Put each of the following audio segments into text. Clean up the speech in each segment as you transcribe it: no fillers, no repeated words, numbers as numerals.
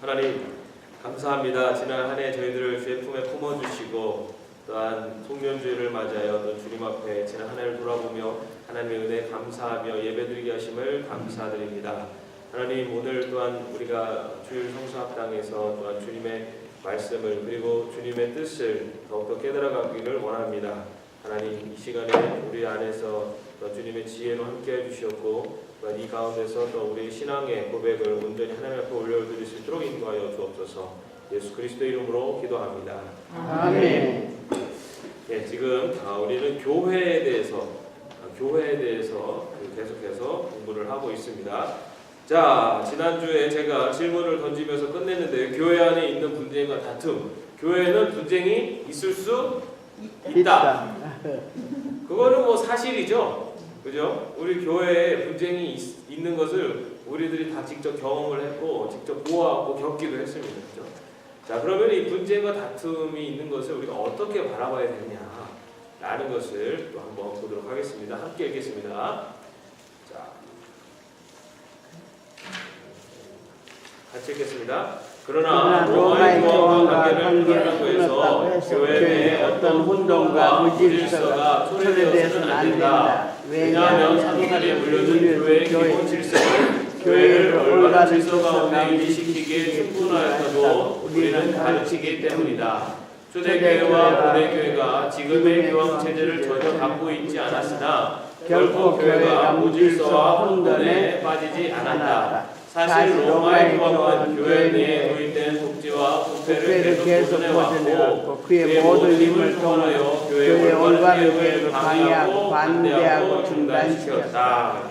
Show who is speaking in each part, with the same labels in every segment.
Speaker 1: 하나님 감사합니다. 지난 한 해 저희들을 주의 품에 품어주시고 또한 송년주일을 맞이하여 또 주님 앞에 지난 한 해를 돌아보며 하나님의 은혜에 감사하며 예배드리게 하심을 감사드립니다. 하나님 오늘 또한 우리가 주일 성수합당에서 또한 주님의 말씀을 그리고 주님의 뜻을 더욱더 깨달아가기를 원합니다. 하나님 이 시간에 우리 안에서 주님의 지혜로 함께해 주시었고 이 가운데서 또 우리의 신앙의 고백을 온전히 하나님 앞에 올려드릴 수 있도록 인도하여 주옵소서. 예수 그리스도의 이름으로 기도합니다.
Speaker 2: 아멘.
Speaker 1: 네, 지금 우리는 교회에 대해서 계속해서 공부를 하고 있습니다. 자, 지난주에 제가 질문을 던지면서 끝냈는데 교회 안에 있는 분쟁과 다툼, 교회에는 분쟁이 있을 수 있다. 그거는 뭐 사실이죠. 그죠? 우리 교회에 분쟁이 있는 것을 우리들이 다 직접 경험을 했고 직접 보아하고 겪기도 했습니다. 그죠? 자, 그러면 이 분쟁과 다툼이 있는 것을 우리가 어떻게 바라봐야 되느냐라는 것을 또 한번 보도록 하겠습니다. 함께 읽겠습니다. 자, 같이 읽겠습니다. 그러나 로마의 교황과 관계를 끊었다고 해서 교회 내에 어떤 혼돈과 무질서가 초래되어서는 안 된다. 왜냐하면 사도들이 물려준 교회의 기본 질서는 교회를 올바른 질서 가운데 유지시키기에 충분하여도 우리는 가르치기 때문이다. 초대교회와 고대교회가 지금의 교황 체제를 전혀 갖고 있지 않았으나 결코 교회가 무질서와 혼돈에 빠지지 않았다. 사실 로마의 교황은 교회 내에 도입된 독재와 부패를 계속 보존해왔고 그의 모든 힘을 통하여 교회의 올바른 교회를 방해하고 반대하고 중단시켰다.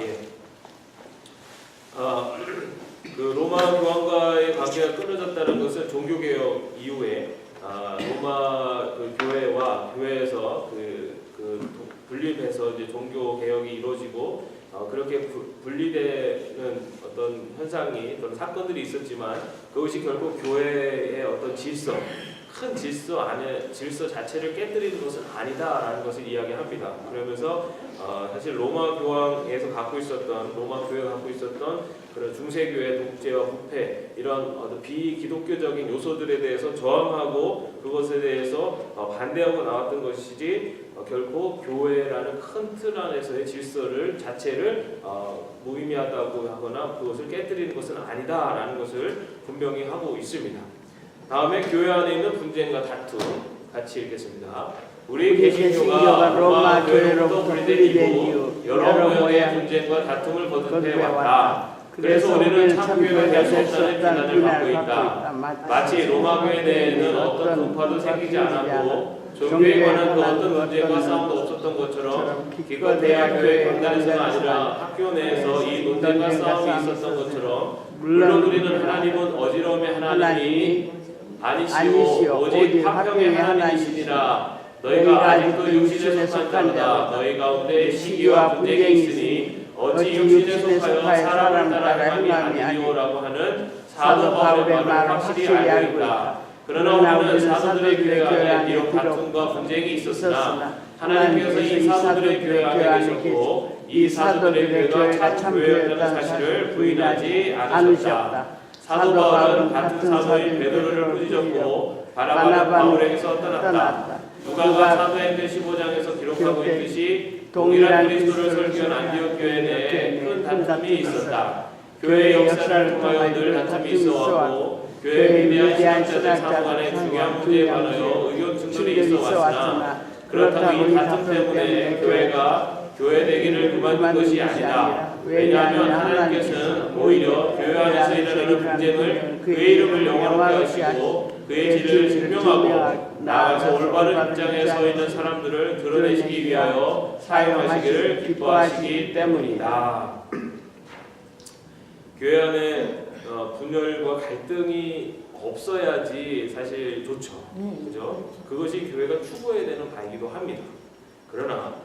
Speaker 1: 그 로마 교황과의 관계가 끊어졌다는 것은 종교개혁 이후에 로마 그 교회와 교회에서 분립해서 이제 종교 개혁이 이루어지고 그렇게 분리되는 어떤 현상이 어떤 사건들이 있었지만 그것이 결국 교회의 어떤 질서, 큰 질서 안에 질서 자체를 깨뜨리는 것은 아니다라는 것을 이야기합니다. 그러면서 사실 로마 교회가 갖고 있었던 그런 중세교회 독재와 부패 이런 어떤 비기독교적인 요소들에 대해서 저항하고 그것에 대해서 반대하고 나왔던 것이지 결코 교회라는 큰 틀 안에서의 질서를 자체를 무의미하다고 하거나 그것을 깨뜨리는 것은 아니다라는 것을 분명히 하고 있습니다. 다음에 교회 안에 있는 분쟁과 다툼 같이 읽겠습니다. 우리 개신교가 로마 교회로부터 분리된 이후 여러 모양의 분쟁과 다툼을 거듭해 왔다. 그래서 우리는 참교회가 될 수 없다는 비난을 받고 있다. 마치 로마 교회 내에는 어떤 분파도 생기지 않았고 종교에 관한 그 어떤 문제가 싸움도 없었던 것처럼 기껏 대학교의 강단에서가 아니라 학교 내에서 이 논쟁과 싸움이 있었던 것처럼 물론 우리는 하나님은 어지러움의 하나님이 아니시오 오직 화평의 하나님이시니라. 너희가 아직도 육신에 속한 자다. 너희 가운데 시기와 분쟁이 있으니 어찌 육신에 속하여 사람을 따라 행함이 아니오라고 하는 사도 바울의 말을 확실히 알고 있다. 그러나 우리는 사도들의 교회 안에 비록 다툼과 분쟁이 있었으나 하나님께서 이 사도들의 교회 안에 계셨고 이 사도들의 교회가 참 교회였다는 사실을 부인하지 않으셨다. 사도 바울은 같은 사도인 베드로를 꾸짖었고 바나바는 바울에게서 떠났다. 누가가 사도행전 15장에서 기록하고 있듯이 동일한 그리스도를 설교한 안디옥 교회 내에 큰 다툼이 있었다. 교회의 역사를 통하여 늘 다툼이 있어왔고 교회의 위대한 신학자들 간의 중요한 문제에 관하여 의견 충돌이 있어왔으나 그렇다고 이 다툼 때문에 교회가 교회되기를 그만둔 것이 아니다. 왜냐하면 하나님께서는 오히려 교회 안에서 일어나는 분쟁을 그의 이름을 영화롭게 하시고 그의 질을 증명하고 나아가서 올바른 입장에 서 있는 사람들을 드러내시기 위하여 사용하시기를 기뻐하시기 때문이다. 교회 안에 분열과 갈등이 없어야지 사실 좋죠. 그죠? 그것이 교회가 추구해야 되는 바이기도 합니다. 그러나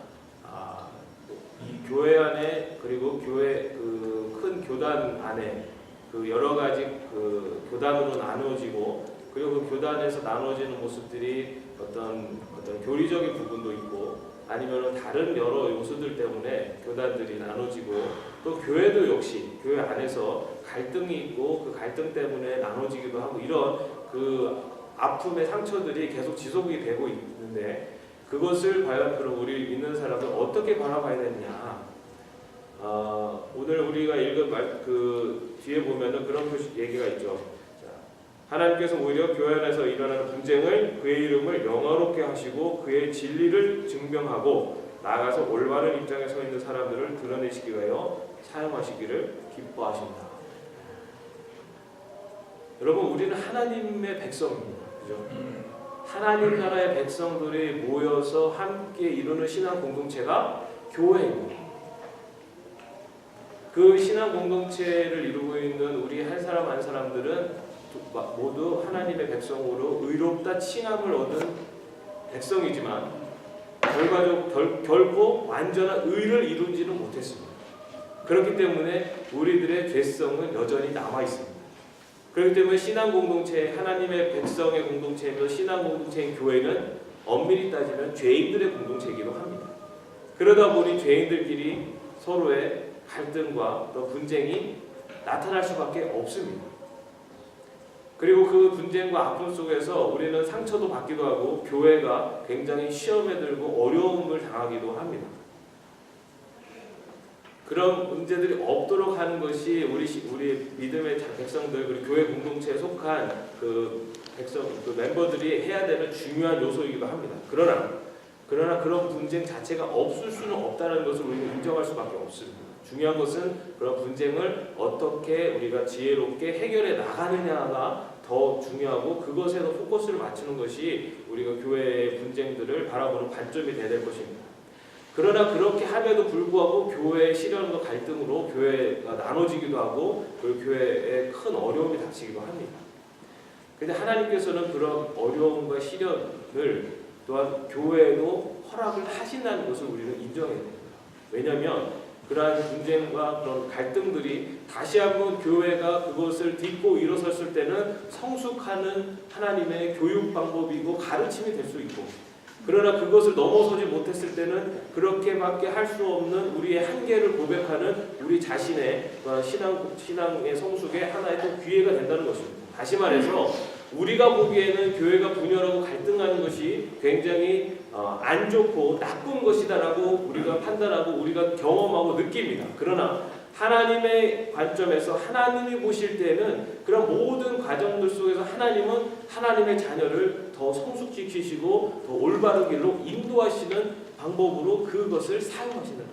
Speaker 1: 이 교회 안에 그리고 교회 그 큰 교단 안에 그 여러 가지 그 교단으로 나누어지고 그리고 그 교단에서 나누어지는 모습들이 어떤 교리적인 부분도 있고 아니면 다른 여러 요소들 때문에 교단들이 나눠지고 또 교회도 역시 교회 안에서 갈등이 있고 그 갈등 때문에 나눠지기도 하고 이런 그 아픔의 상처들이 계속 지속이 되고 있는데 그것을 과연 그럼 우리 믿는 사람은 어떻게 바라봐야 되느냐? 오늘 우리가 읽은 그 뒤에 보면은 그런 얘기가 있죠. 자, 하나님께서 오히려 교회 안에서 일어나는 분쟁을 그의 이름을 영화롭게 하시고 그의 진리를 증명하고 나아가서 올바른 입장에 서 있는 사람들을 드러내시기 위하여 사용하시기를 기뻐하신다. 여러분 우리는 하나님의 백성입니다. 그죠? 하나님 나라의 백성들이 모여서 함께 이루는 신앙 공동체가 교회입니다. 그 신앙 공동체를 이루고 있는 우리 한 사람 한 사람들은 모두 하나님의 백성으로 의롭다 칭함을 얻은 백성이지만 결코 완전한 의를 이루지는 못했습니다. 그렇기 때문에 우리들의 죄성은 여전히 남아 있습니다. 그렇기 때문에 신앙 공동체, 하나님의 백성의 공동체이며 신앙 공동체인 교회는 엄밀히 따지면 죄인들의 공동체이기도 합니다. 그러다 보니 죄인들끼리 서로의 갈등과 또 분쟁이 나타날 수밖에 없습니다. 그리고 그 분쟁과 아픔 속에서 우리는 상처도 받기도 하고 교회가 굉장히 시험에 들고 어려움을 당하기도 합니다. 그런 문제들이 없도록 하는 것이 우리 믿음의 백성들 그리고 교회 공동체에 속한 그 멤버들이 해야 되는 중요한 요소이기도 합니다. 그러나 그런 분쟁 자체가 없을 수는 없다는 것을 우리는 인정할 수밖에 없습니다. 중요한 것은 그런 분쟁을 어떻게 우리가 지혜롭게 해결해 나가느냐가 더 중요하고 그것에 더 포커스를 맞추는 것이 우리가 교회의 분쟁들을 바라보는 관점이 되어야 될 것입니다. 그러나 그렇게 함에도 불구하고 교회의 시련과 갈등으로 교회가 나눠지기도 하고 그리고 교회에 큰 어려움이 닥치기도 합니다. 그런데 하나님께서는 그런 어려움과 시련을 또한 교회에도 허락을 하신다는 것을 우리는 인정해야 됩니다. 왜냐하면 그러한 분쟁과 그런 갈등들이 다시 한번 교회가 그것을 딛고 일어섰을 때는 성숙하는 하나님의 교육 방법이고 가르침이 될 수 있고 그러나 그것을 넘어서지 못했을 때는 그렇게밖에 할 수 없는 우리의 한계를 고백하는 우리 자신의 신앙의 성숙의 하나의 또 기회가 된다는 것입니다. 다시 말해서 우리가 보기에는 교회가 분열하고 갈등하는 것이 굉장히 안 좋고 나쁜 것이다라고 우리가 판단하고 우리가 경험하고 느낍니다. 그러나 하나님의 관점에서 하나님이 보실 때는 그런 모든 과정들 속에서 하나님은 하나님의 자녀를 더 성숙시키시고 더 올바른 길로 인도하시는 방법으로 그것을 사용하시는 겁니다.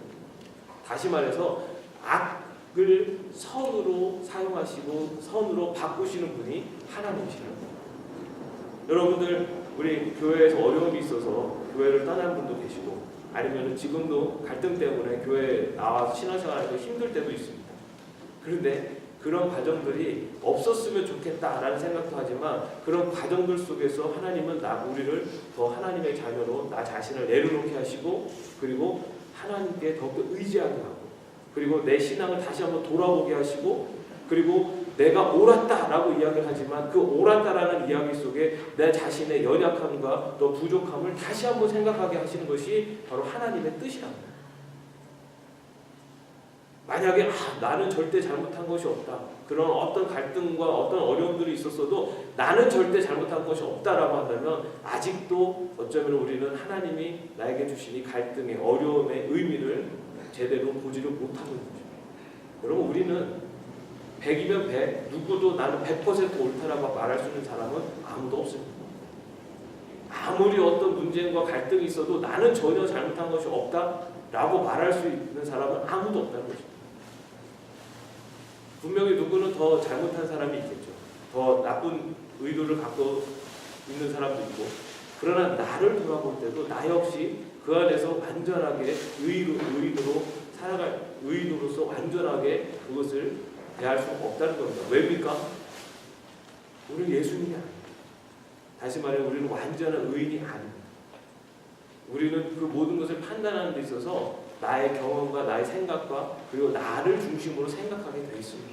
Speaker 1: 다시 말해서 악을 선으로 사용하시고 선으로 바꾸시는 분이 하나님이시는 겁니다. 여러분들 우리 교회에서 어려움이 있어서 교회를 떠난 분도 계시고 아니면 지금도 갈등 때문에 교회에 나와서 신앙생활하기도 힘들 때도 있습니다. 그런데 그런 과정들이 없었으면 좋겠다라는 생각도 하지만 그런 과정들 속에서 하나님은 우리를 더 하나님의 자녀로 나 자신을 내려놓게 하시고 그리고 하나님께 더욱더 의지하게 하고 그리고 내 신앙을 다시 한번 돌아보게 하시고 그리고 내가 옳았다라고 이야기를 하지만 그 옳았다라는 이야기 속에 내 자신의 연약함과 또 부족함을 다시 한번 생각하게 하시는 것이 바로 하나님의 뜻이랍니다. 만약에 나는 절대 잘못한 것이 없다. 그런 어떤 갈등과 어떤 어려움들이 있었어도 나는 절대 잘못한 것이 없다라고 한다면 아직도 어쩌면 우리는 하나님이 나에게 주신 이 갈등의 어려움의 의미를 제대로 보지를 못하고 있는 거죠. 여러분 우리는 100이면 100, 누구도 나는 100% 옳다라고 말할 수 있는 사람은 아무도 없습니다. 아무리 어떤 문제과 갈등이 있어도 나는 전혀 잘못한 것이 없다라고 말할 수 있는 사람은 아무도 없다는 거죠. 분명히 누구는 더 잘못한 사람이 있겠죠. 더 나쁜 의도를 갖고 있는 사람도 있고 그러나 나를 돌아볼 때도 나 역시 그 안에서 완전하게 의인으로 살아갈 의인으로서 완전하게 그것을 대할 수 없다는 겁니다. 왜입니까? 우리는 예수님이 아닙니다. 다시 말해 우리는 완전한 의인이 아닙니다. 우리는 그 모든 것을 판단하는 데 있어서 나의 경험과 나의 생각과 그리고 나를 중심으로 생각하게 되어 있습니다.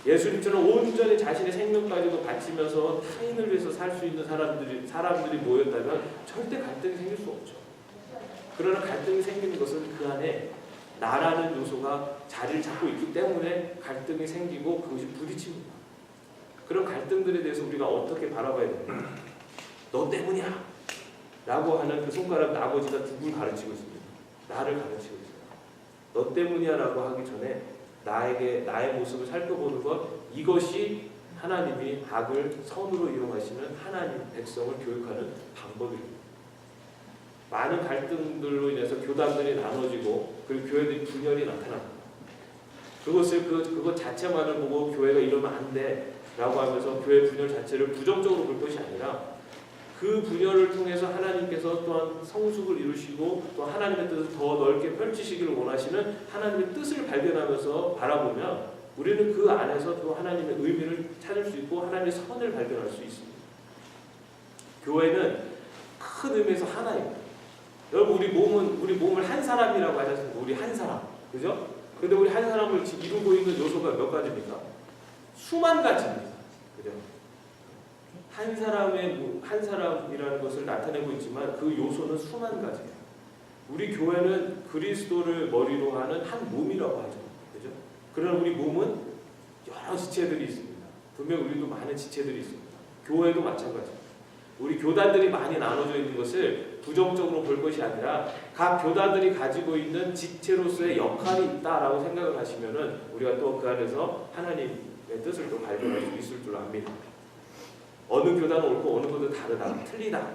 Speaker 1: 예수님처럼 온전히 자신의 생명까지도 바치면서 타인을 위해서 살 수 있는 사람들이 모였다면 절대 갈등이 생길 수 없죠. 그러나 갈등이 생기는 것은 그 안에 나라는 요소가 자리를 잡고 있기 때문에 갈등이 생기고 그것이 부딪힙니다. 그런 갈등들에 대해서 우리가 어떻게 바라봐야 되냐? 너 때문이야! 라고 하는 그 손가락 아버지가 누굴 가르치고 있습니다. 나를 가르치고 있어요. 너 때문이야 라고 하기 전에 나의 모습을 살펴보는 것, 이것이 하나님이 악을 선으로 이용하시는 하나님 백성을 교육하는 방법입니다. 많은 갈등들로 인해서 교단들이 나눠지고 그리고 교회들이 분열이 나타납니다. 그것 자체만을 보고 교회가 이러면 안 돼 라고 하면서 교회 분열 자체를 부정적으로 볼 것이 아니라 그 분열을 통해서 하나님께서 또한 성숙을 이루시고 또 하나님의 뜻을 더 넓게 펼치시기를 원하시는 하나님의 뜻을 발견하면서 바라보면 우리는 그 안에서 또 하나님의 의미를 찾을 수 있고 하나님의 선을 발견할 수 있습니다. 교회는 큰 의미에서 하나입니다. 여러분 우리 몸을 한 사람이라고 하지 않습니까? 우리 한 사람, 그죠? 근데 우리 한 사람을 이루고 있는 요소가 몇 가지입니까? 수만 가지입니다, 그죠? 한 사람이라는 것을 나타내고 있지만 그 요소는 수만 가지예요. 우리 교회는 그리스도를 머리로 하는 한 몸이라고 하죠, 그죠? 그러나 우리 몸은 여러 지체들이 있습니다. 분명 우리도 많은 지체들이 있습니다. 교회도 마찬가지입니다. 우리 교단들이 많이 나눠져 있는 것을 부정적으로 볼 것이 아니라 각 교단들이 가지고 있는 지체로서의 역할이 있다라고 생각을 하시면은 우리가 또 그 안에서 하나님의 뜻을 또 발견할 수 있을 줄 압니다. 어느 교단은 옳고 어느 교단은 다르다, 틀리다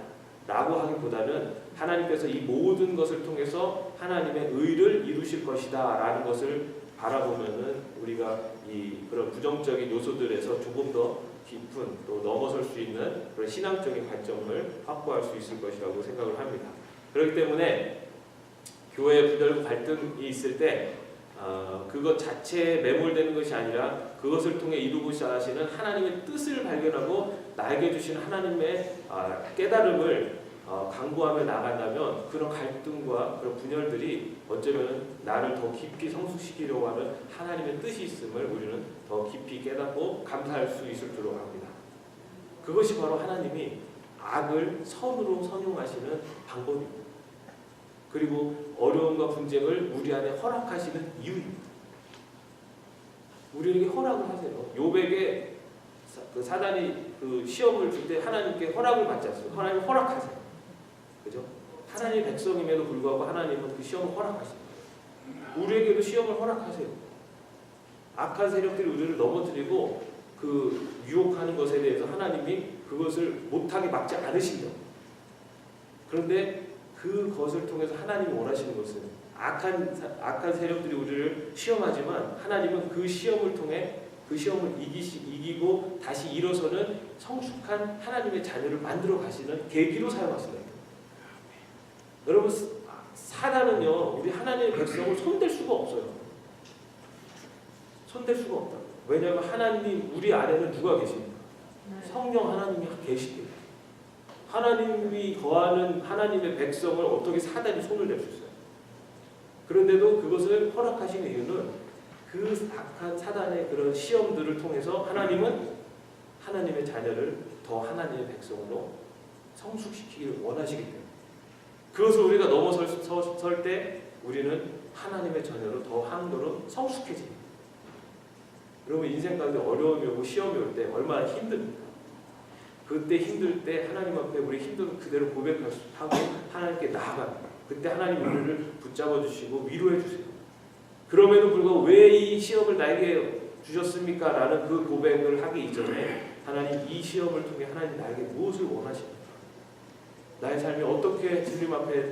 Speaker 1: 라고 하기보다는 하나님께서 이 모든 것을 통해서 하나님의 의를 이루실 것이다 라는 것을 바라보면은 우리가 이 그런 부정적인 요소들에서 조금 더 깊은 또 넘어설 수 있는 그런 신앙적인 관점을 확보할 수 있을 것이라고 생각을 합니다. 그렇기 때문에 교회에 분열과 갈등이 있을 때 그것 자체에 매몰되는 것이 아니라 그것을 통해 이루고자 하시는 하나님의 뜻을 발견하고 나에게 주신 하나님의 깨달음을 강구하며 나간다면 그런 갈등과 그런 분열들이 어쩌면 나를 더 깊이 성숙시키려고 하는 하나님의 뜻이 있음을 우리는 더 깊이 깨닫고 감사할 수 있을 줄 압니다. 그것이 바로 하나님이 악을 선으로 선용하시는 방법입니다. 그리고 어려움과 분쟁을 우리 안에 허락하시는 이유입니다. 우리에게 허락을 하세요. 욥에게 그 사단이 그 시험을 줄 때 하나님께 허락을 받지 않습니다. 하나님 허락하세요. 그죠? 하나님의 백성임에도 불구하고 하나님은 그 시험을 허락하십니다. 우리에게도 시험을 허락하세요. 악한 세력들이 우리를 넘어뜨리고 그 유혹하는 것에 대해서 하나님이 그것을 못하게 막지 않으신다. 그런데 그것을 통해서 하나님이 원하시는 것은 악한 세력들이 우리를 시험하지만 하나님은 그 시험을 통해 그 시험을 이기고 다시 일어서는 성숙한 하나님의 자녀를 만들어 가시는 계기로 사용하십니다. 여러분 사단은요 우리 하나님의 백성을 손댈 수가 없어요. 손댈 수가 없다. 왜냐하면 하나님 우리 안에는 누가 계십니까? 성령 하나님이 계시기 때문에 하나님이 거하는 하나님의 백성을 어떻게 사단이 손을 댈 수 있어요? 그런데도 그것을 허락하시는 이유는 그 악한 사단의 그런 시험들을 통해서 하나님은 하나님의 자녀를 더 하나님의 백성으로 성숙시키기를 원하시기 때문에 그것을 우리가 넘어설 때 우리는 하나님의 자녀로 더 한도로 성숙해집니다. 여러분 인생 가운데 어려움이 오고 시험이 올 때 얼마나 힘듭니까? 그때 힘들 때 하나님 앞에 우리 힘든 그대로 고백하고 하나님께 나아갑니다. 그때 하나님 우리를 붙잡아 주시고 위로해 주세요. 그럼에도 불구하고 왜 이 시험을 나에게 주셨습니까? 라는 그 고백을 하기 이전에 하나님 이 시험을 통해 하나님 나에게 무엇을 원하십니까? 나의 삶이 어떻게 주님 앞에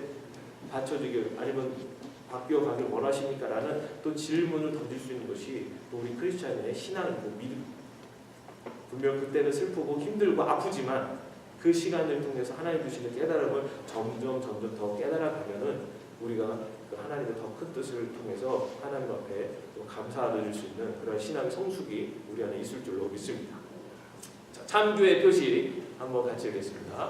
Speaker 1: 받쳐지길 아니면 바뀌어 가길 원하십니까? 라는 또 질문을 던질 수 있는 것이 또 우리 크리스찬의 신앙이고 믿음입니다. 분명 그때는 슬프고 힘들고 아프지만 그 시간을 통해서 하나님 주시는 깨달음을 점점 더 깨달아가면은 우리가 그 하나님의 더 큰 뜻을 통해서 하나님 앞에 또 감사드릴 수 있는 그런 신앙의 성숙이 우리 안에 있을 줄로 믿습니다. 자, 참교의 표시 한번 같이 읽겠습니다.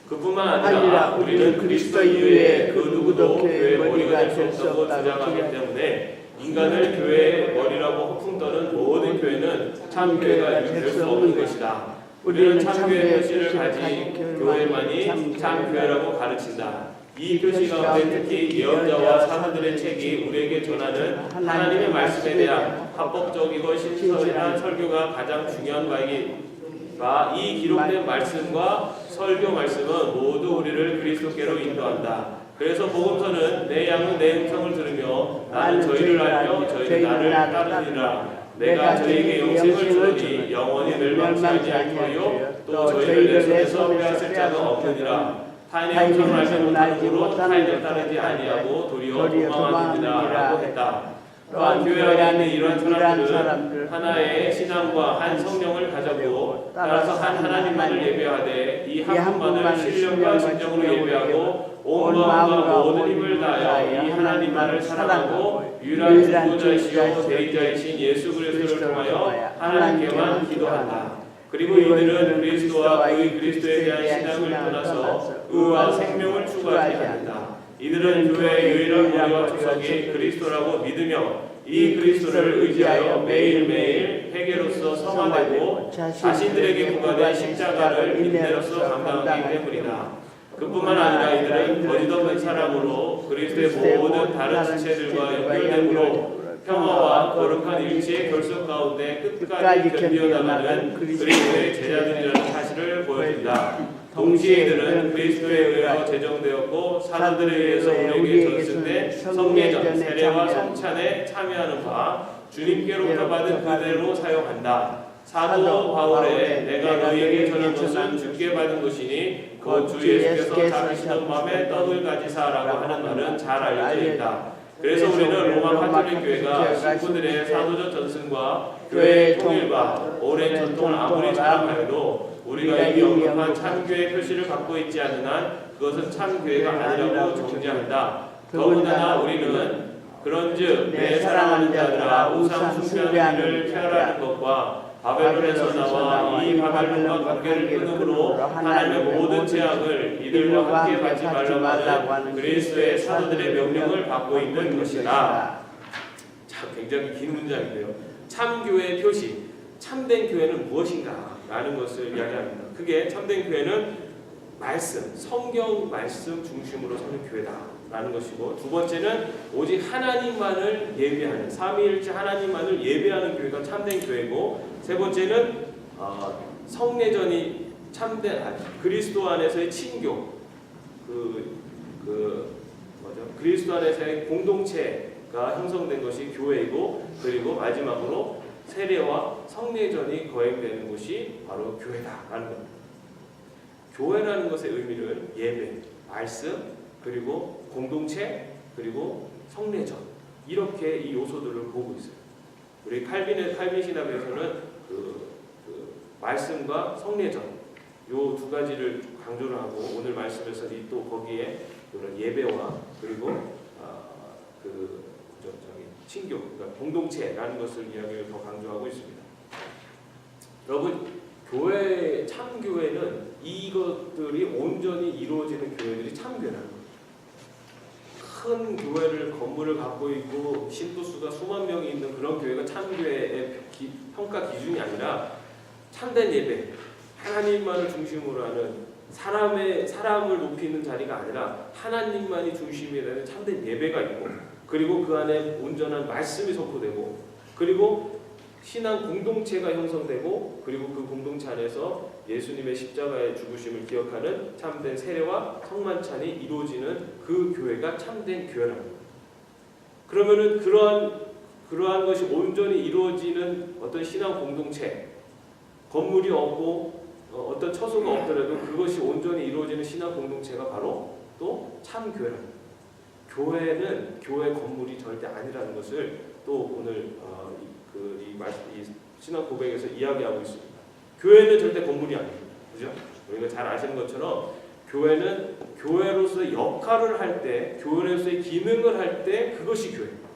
Speaker 1: 그뿐만 아니라 우리는 그리스도 이외에 그 누구도 교회의 머리가 될 수 없다고 주장하기 때문에 인간을 교회의 머리라고 허풍 떠는 모든 교회는 참교회가 될 수 없는 것이다. 우리는 참교의 표시를 가진 교회만이 참교회라고 가르친다. 이 표시 가운데 특히 예언자와 사도들의 책이 우리에게 전하는 하나님의 말씀에 대한 합법적이고 신선한 설교가 가장 중요한 바이기가 이 기록된 말씀과 설교 말씀은 모두 우리를 그리스도께로 인도한다. 그래서 복음서는 내 양은 내 음성을 들으며 나는 저희를 알며 저희는 나를 따르리라. 내가 저희에게 영생을 주노니 영원히 멸망치 않을 터이요 또 저희를 내 손에서 빼앗을 자가 없느니라. 타인의 음성을 알지 못함으로 타인을 따르지 아니하고 도리어 도망하느니라 라고 했다. 또한 교회 안에 있는 이러한 사람들은 하나의 신앙과 한 성령을 가졌고 따라서 한 하나님만을 예배하되 이 한 분만을 신령과 진정으로 예배하고 온 마음과 모든 힘을 다하여 이 하나님만을 사랑하고 유일한 중보자이시오 대리자이신 예수 그리스도를 통하여 하나님께만 기도한다. 그리고 이들은 그리스도와 그의 그리스도에 대한 신앙을 떠나서 의와 생명을 추구하지 않는다. 이들은 교회의 유일한 머리와 주석이 그리스도라고 믿으며 이 그리스도를 의지하여 매일매일 회개로서 성화되고 자신들에게 부과된 십자가를 인내로서 감당하기 때문이다. 그뿐만 아니라 이들은 거짓 없는 사랑으로 그리스도의 모든 다른 지체들과 연결됨으로 평화와 거룩한 일치의 결속 가운데 끝까지 견디어나가는 그리스도의 제자들이라는 사실을 보여준다. 동시에 이들은 그리스도에 의하여 제정되었고 사도들에 의해서 우리에게 전승된 성례전, 세례와 성찬에 참여하는 바 주님께로부터 받은 그대로 사용한다. 사도 바울의 내가 너희에게 전한 것은 주께 받은 것이니 그 주 예수께서 잡으시던 마음에 떡을 가지사라고 하는 말은 잘 알려져 있다. 그래서 우리는 로마 가톨릭 교회가 신부들의 사도적 전승과 교회의 통일과 오랜 전통을 아무리 자랑하여도 우리가 이미 언급한 참교회 표시를 갖고 있지 않는 한 그것은 참교회가 아니라고 정죄한다. 더군다나 우리는 그런즉 내 사랑하는 자들아 우상 숭배하는 일을 피하라는 것과 바벨론에서 나와 이 바벨론과 관계를 끊음으로 하나님의 모든 죄악을 이들과 함께 받지 말라고 하는 그리스도의 사도들의 명령을 받고 있는 것이다. 자, 굉장히 긴 문장인데요. 참교회의 표시, 참된 교회는 무엇인가? 라는 것을 이야기합니다. 그게 참된 교회는 말씀, 성경 말씀 중심으로 서는 교회다 라는 것이고, 두 번째는 오직 하나님만을 예배하는, 삼위일체 하나님만을 예배하는 교회가 참된 교회고, 세 번째는 성례전이 참된 그리스도 안에서의 친교, 그리스도 안에서의 공동체가 형성된 것이 교회이고, 그리고 마지막으로 세례와 성례전이 거행되는 곳이 바로 교회다라는 겁니다. 교회라는 것의 의미는 예배, 말씀, 그리고 공동체, 그리고 성례전, 이렇게 이 요소들을 보고 있어요. 우리 칼빈 신학에서는 그 말씀과 성례전 요 두 가지를 강조를 하고, 오늘 말씀에서 또 거기에 그런 예배와 그리고 친교, 그러니까 공동체라는 것을 이야기를 더 강조하고 있습니다. 여러분, 교회, 참교회는 이것들이 온전히 이루어지는 교회들이 참교회라는 거예요. 큰 교회를, 건물을 갖고 있고 신도수가 수만 명이 있는 그런 교회가 참교회의 평가 기준이 아니라 참된 예배, 하나님만을 중심으로 하는 사람을 높이는 자리가 아니라 하나님만이 중심이 되는 참된 예배가 있고, 그리고 그 안에 온전한 말씀이 선포되고, 그리고 신앙 공동체가 형성되고, 그리고 그 공동체 안에서 예수님의 십자가의 죽으심을 기억하는 참된 세례와 성만찬이 이루어지는 그 교회가 참된 교회라는 거예요. 그러면은 그러한 것이 온전히 이루어지는 어떤 신앙 공동체, 건물이 없고 어떤 처소가 없더라도 그것이 온전히 이루어지는 신앙 공동체가 바로 또 참 교회라는 거예요. 교회는 교회 건물이 절대 아니라는 것을 또 오늘 이 신앙 고백에서 이야기하고 있습니다. 교회는 절대 건물이 아닙니다. 그죠? 우리가 잘 아시는 것처럼 교회는 교회로서의 역할을 할 때, 교회로서의 기능을 할 때 그것이 교회입니다.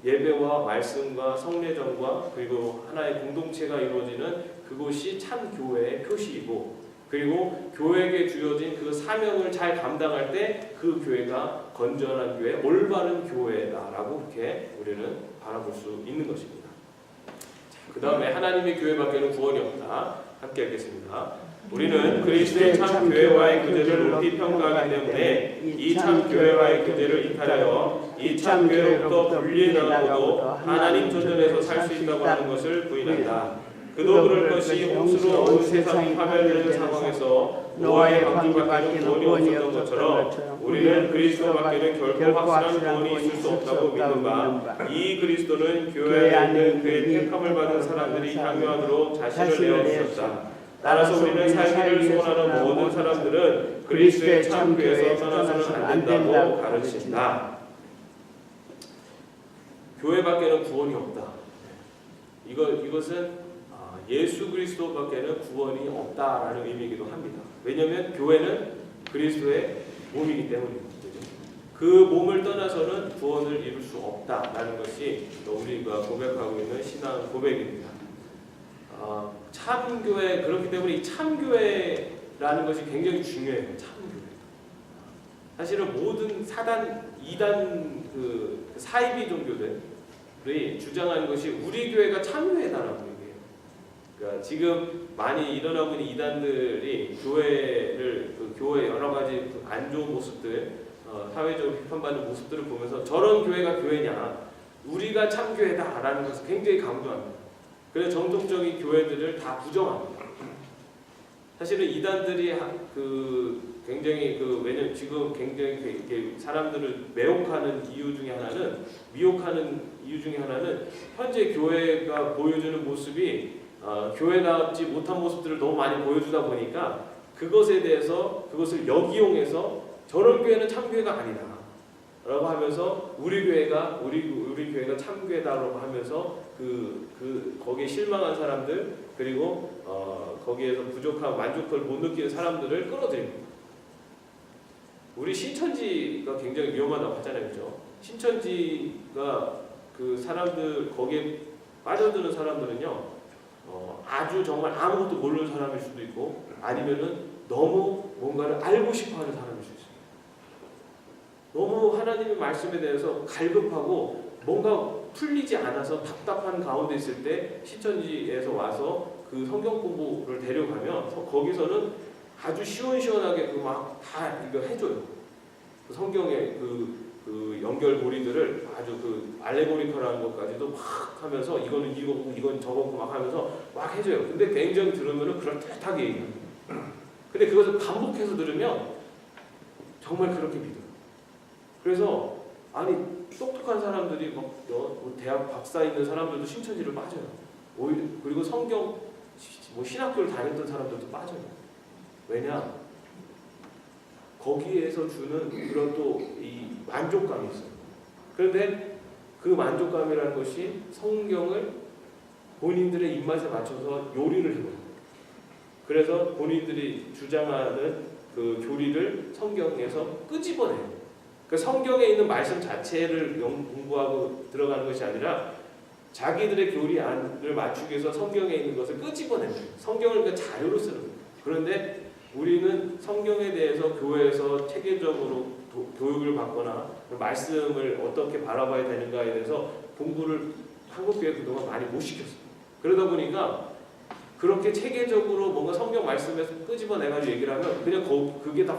Speaker 1: 예배와 말씀과 성례전과 그리고 하나의 공동체가 이루어지는 그곳이 참 교회의 표시이고, 그리고 교회에게 주어진 그 사명을 잘 감당할 때 그 교회가 건전한 교회, 올바른 교회다라고 그렇게 우리는 바라볼 수 있는 것입니다. 자, 그 다음에 하나님의 교회밖에는 구원이 없다. 함께 읽겠습니다. 우리는 그리스도의 참 교회와의 교제를 높이 평가하기 때문에 이 참 교회와의 교제를 이탈하여 이 참 교회로부터 분리해나가고도 하나님 존전에서 살 수 있다고 하는 것을 부인한다. 그도 그럴 것이 홍수로 온 세상이 파멸되는 상황에서 노아의 방주밖에는 구원이 없었던 것처럼 우리는 그리스도밖에는 결코 확실한 구원이 있을 수 없다고 믿는 바 이 그리스도는 교회 안에 있는 그의 택함을 받은 사람들이 향유하도록 자신을 내어주셨다. 따라서 우리는 살기를 소원하는 모든 사람들은 그리스도의 참 교회에서 떠나서는 안 된다고 가르친다. 교회밖에는 구원이 없다. 이것은 예수 그리스도밖에는 구원이 없다라는 의미이기도 합니다. 왜냐하면 교회는 그리스도의 몸이기 때문입니다. 그 몸을 떠나서는 구원을 이룰 수 없다라는 것이 우리가 고백하고 있는 신앙 고백입니다. 참교회, 그렇기 때문에 이 참교회라는 것이 굉장히 중요해요. 참교회. 사실은 모든 사단, 이단, 사이비 종교들이 주장하는 것이 우리 교회가 참교회다라고 얘기해요. 그러니까 지금 많이 일어나고 있는 이단들이 교회를, 교회 여러 가지 안 좋은 모습들, 사회적으로 비판받는 모습들을 보면서 저런 교회가 교회냐, 우리가 참교회다라는 것을 굉장히 강조합니다. 그래서 정통적인 교회들을 다 부정합니다. 사실은 이단들이 굉장히 왜냐면 지금 굉장히 사람들을 매혹하는 이유 중에 하나는, 미혹하는 이유 중에 하나는 현재 교회가 보여주는 모습이 교회답지 못한 모습들을 너무 많이 보여주다 보니까 그것에 대해서 그것을 역이용해서 저런 교회는 참교회가 아니다 라고 하면서 우리 교회가 참교회다라고 하면서 거기에 실망한 사람들, 그리고 거기에서 부족한 만족을 못 느끼는 사람들을 끌어들입니다. 우리 신천지가 굉장히 위험하다고 하잖아요, 그렇죠? 신천지가 그 사람들, 거기에 빠져드는 사람들은요, 아주 정말 아무것도 모르는 사람일 수도 있고, 아니면은 너무 뭔가를 알고 싶어하는 사람일 수 있어요. 너무 하나님의 말씀에 대해서 갈급하고 뭔가 풀리지 않아서 답답한 가운데 있을 때 신천지에서 와서 그 성경 공부를 데려가면 거기서는 아주 시원시원하게 막 다 이거 해줘요. 그 성경의 그 연결고리들을 아주 알레고리컬한 것까지도 막 하면서 이거는 이거고 이건 저거고 막 하면서 막 해줘요. 근데 굉장히 들으면은 그럴듯하게 얘기합니다. 근데 그것을 반복해서 들으면 정말 그렇게 믿어요. 그래서 아니 똑똑한 사람들이 대학 박사 있는 사람들도 신천지를 빠져요. 그리고 성경 신학교를 다녔던 사람들도 빠져요. 왜냐? 거기에서 주는 그런 또 이 만족감이 있어요. 그런데 그 만족감이라는 것이 성경을 본인들의 입맛에 맞춰서 요리를 해요. 그래서 본인들이 주장하는 그 교리를 성경에서 끄집어내요. 그 성경에 있는 말씀 자체를 공부하고 들어가는 것이 아니라 자기들의 교리안을 맞추기 위해서 성경에 있는 것을 끄집어냅니다. 성경을 그 자료로 쓰는 거예요. 그런데 우리는 성경에 대해서 교회에서 체계적으로 교육을 받거나 말씀을 어떻게 바라봐야 되는가에 대해서 공부를 한국교회 그동안 많이 못 시켰어요. 그러다 보니까 그렇게 체계적으로 뭔가 성경 말씀에서 끄집어내가지고 얘기를 하면 그냥 그게 다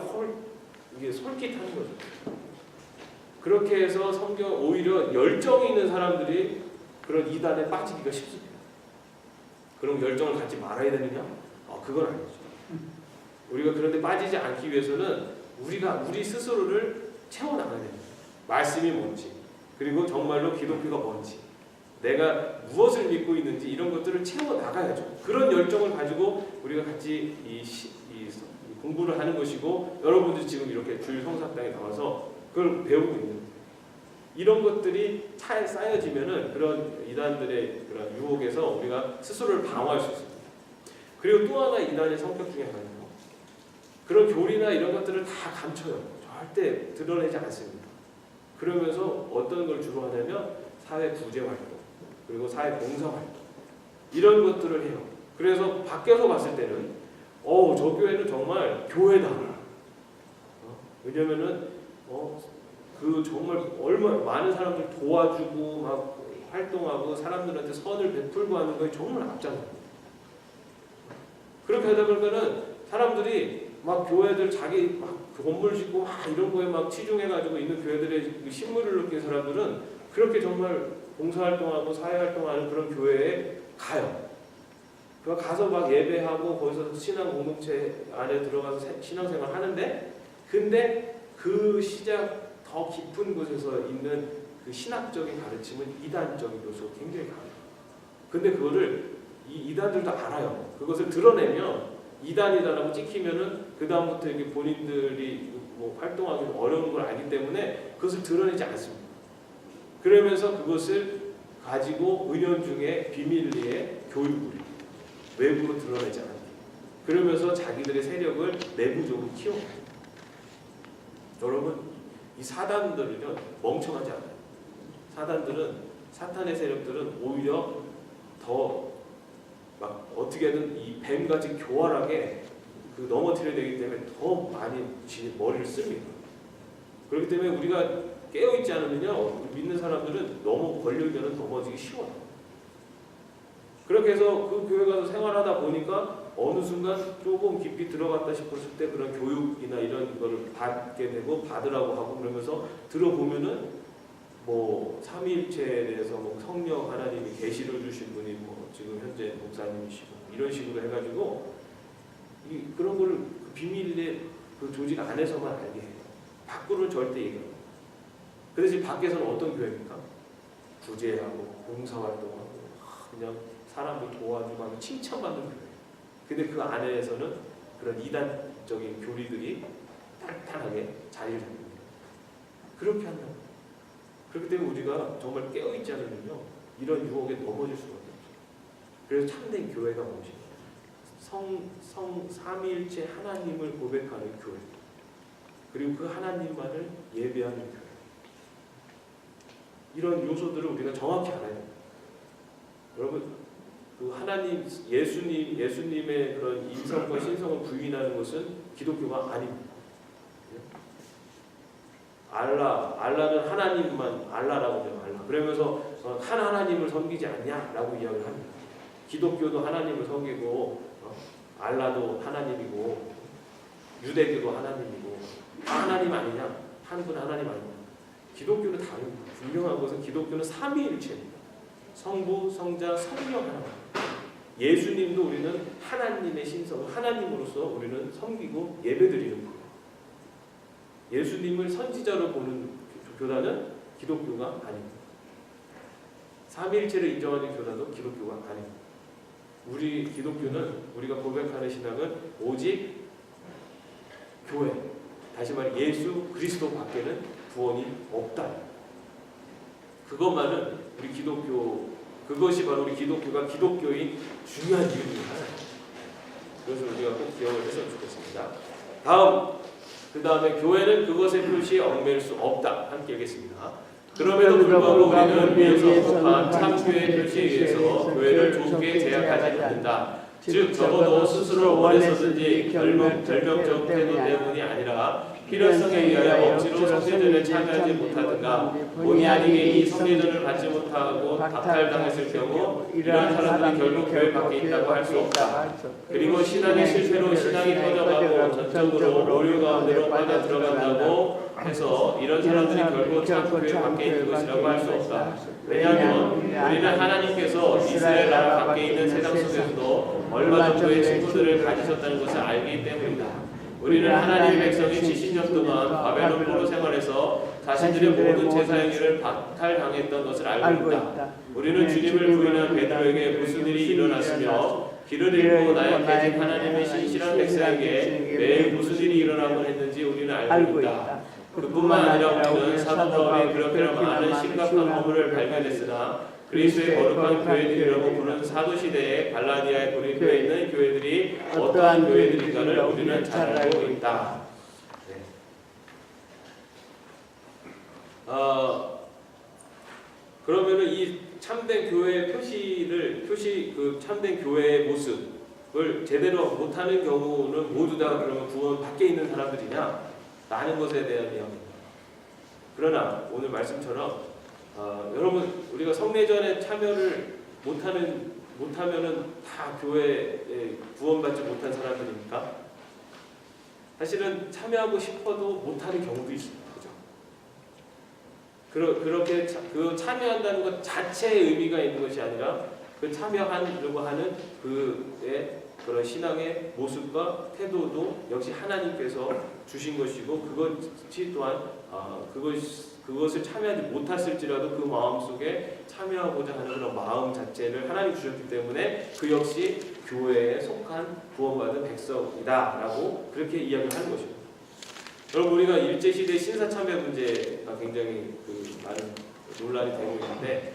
Speaker 1: 이게 솔깃하는 거죠. 그렇게 해서 성경 오히려 열정이 있는 사람들이 그런 이단에 빠지기가 쉽습니다. 그럼 열정을 갖지 말아야 되느냐? 그건 아니죠. 우리가 그런데 빠지지 않기 위해서는 우리 스스로를 채워나가야 됩니다. 말씀이 뭔지, 그리고 정말로 기독교가 뭔지, 내가 무엇을 믿고 있는지 이런 것들을 채워나가야죠. 그런 열정을 가지고 우리가 같이 이 공부를 하는 것이고, 여러분들이 지금 이렇게 주일 성사당에 나와서 그걸 배우고 있는 이런 것들이 차에 쌓여지면은 그런 이단들의 그런 유혹에서 우리가 스스로를 방어할 수 있습니다. 그리고 또 하나 이단의 성격 중에 하나는 그런 교리나 이런 것들을 다 감춰요. 절대 드러내지 않습니다. 그러면서 어떤 걸 주로 하냐면 사회 구제 활동, 그리고 사회 봉사 활동 이런 것들을 해요. 그래서 밖에서 봤을 때는 저 교회는 정말 교회다. 왜냐면은 정말 얼마나 많은 사람들 도와주고 막 활동하고 사람들한테 선을 베풀고 하는 거에 정말 앞장서요. 그렇게 하다 보니까는 사람들이 막 교회들 자기 막 건물 짓고 막 이런 거에 막 치중해가지고 있는 교회들의 신물을 느낀 사람들은 그렇게 정말 봉사활동하고 사회활동하는 그런 교회에 가요. 그 가서 막 예배하고 거기서 신앙 공동체 안에 들어가서 신앙생활 하는데, 근데 그 시작 더 깊은 곳에서 있는 그 신학적인 가르침은 이단적인 요소가 굉장히 강해요. 근데 그거를 이 이단들도 알아요. 그것을 드러내면 이단이다라고 찍히면은 그 다음부터 이렇게 본인들이 뭐 활동하기 어려운 걸 알기 때문에 그것을 드러내지 않습니다. 그러면서 그것을 가지고 은연중에 비밀리에 교육을 외부로 드러내지 않아요. 그러면서 자기들의 세력을 내부적으로 키워요. 여러분, 이 사단들은요 멍청하지 않아요. 사단들은, 사탄의 세력들은 오히려 더 막 어떻게든 이 뱀같이 교활하게 그 넘어뜨려야 되기 때문에 더 많이 머리를 씁니다. 그렇기 때문에 우리가 깨어있지 않으면요 믿는 사람들은 너무 권력에는 넘어지기 쉬워요. 그렇게 해서 그 교회 가서 생활하다 보니까 어느 순간 조금 깊이 들어갔다 싶었을 때 그런 교육이나 이런 거를 받게 되고 받으라고 하고 그러면서 들어보면은 뭐 삼위일체에 대해서 뭐 성령 하나님이 계시를 주신 분이 뭐 지금 현재 목사님이시고 이런 식으로 해가지고 이 그런 거를 그 비밀의 그 조직 안에서만 알게 해요. 밖으로는 절대 얘기 안 해요. 근데 지금 밖에서는 어떤 교회입니까? 구제하고 봉사활동하고 그냥 사람들 도와주고 하면 칭찬받는 교회. 근데 그 안에서는 그런 이단적인 교리들이 탄탄하게 자리를 잡는 거예요. 그렇게 한다고. 그렇기 때문에 우리가 정말 깨어있지 않으면요 이런 유혹에 넘어질 수밖에 없어요. 그래서 참된 교회가 무엇이냐? 삼위일체 하나님을 고백하는 교회, 그리고 그 하나님만을 예배하는 교회. 이런 요소들을 우리가 정확히 알아야 됩니다. 여러분, 그 하나님, 예수님의 그런 인성과 신성을 부인하는 것은 기독교가 아닙니다. 알라는 하나님만 알라라고 해요. 알라. 그러면서 한 하나님을 섬기지 않냐라고 이야기를 합니다. 기독교도 하나님을 섬기고 알라도 하나님이고 유대교도 하나님이고 다 하나님 아니냐? 한 분 하나님 아니냐? 기독교는 다릅니다. 분명한 것은 기독교는 삼위일체입니다. 성부, 성자, 성령 하나님. 예수님도 우리는 하나님의 신성을 하나님으로서 우리는 섬기고 예배드리는 거예요. 예수님을 선지자로 보는 교단은 기독교가 아닙니다. 삼위일체를 인정하는 교단도 기독교가 아닙니다. 우리 기독교는 우리가 고백하는 신앙은 오직 교회, 다시 말해 예수 그리스도 밖에는 구원이 없다. 그것만은 우리 기독교, 그것이 바로 우리 기독교가 기독교인 중요한 이유 중 하나입니다. 그래서 우리가 꼭 기억을 했으면 좋겠습니다. 그 다음에 교회는 그것의 표시에 얽매일 수 없다. 함께 읽겠습니다. 그럼에도 불구하고 우리는 위에서 속한 참교회의 표시에 의해서 교회를 좁게 제약하지 않는다. 즉 적어도 스스로 원해서든지 결명적 태도 때문이 아니라 필요성에 의하여 억지로 성례전에 참여하지 못하든가 본의 아니게 이 성례전을 받지 못하고 박탈당했을 경우 이러한 사람들이 결국 교회 밖에 있다고 할 수 없다. 그리고 신앙의 실패로 신앙이 꺼져가고 전적으로 오류 가운데로 빠져 들어간다고 해서 이런 사람들이 결국 참 교회 밖에 있는 것이라고 할 수 없다. 왜냐하면 우리는 하나님께서 이스라엘 나라 밖에 있는 세상 속에서도 얼마 정도의 친구들을 가지셨다는 것을 알기 때문이다. 우리는 하나님의 백성이 70년 동안 바벨론 포로 생활에서 자신들의 모든 제사 행위를 박탈당했던 것을 알고 있다. 우리는 주님을 부인한 베드로에게 무슨 일이 일어났으며 길을 잃고 나약해진 하나님의 신실한 백성에게 매일 무슨 일이 일어나곤 했는지 우리는 알고 있다. 그뿐만 아니라 우리는 사도 바울이 그렇게나 많은 심각한 허물을 발견했으나 그리스도의 거룩한 교회들이라고 부르는 사도시대의 갈라디아의 고린도에 있는 교회들이 어떠한 교회들인가를 우리는 잘 알고 있다. 네. 그러면은 이 참된 교회의 그 참된 교회의 모습을 제대로 못하는 경우는 모두 다 그러면 구원 밖에 있는 사람들이냐? 라는 것에 대한 이야기입니다. 그러나 오늘 말씀처럼 여러분 우리가 성례전에 참여를 못하면은 다 교회에 구원받지 못한 사람들입니까? 사실은 참여하고 싶어도 못하는 경우도 있습니다. 그죠? 그렇게 그 참여한다는 것 자체의 의미가 있는 것이 아니라 그 참여하려고 하는 그의 그런 신앙의 모습과 태도도 역시 하나님께서 주신 것이고 그것이 또한 그것을 참여하지 못했을지라도 그 마음 속에 참여하고자 하는 그런 마음 자체를 하나님 주셨기 때문에 그 역시 교회에 속한 구원받은 백성이다라고 그렇게 이야기를 하는 것입니다. 여러분 우리가 일제시대 신사참배 문제가 굉장히 많은 논란이 되고 있는데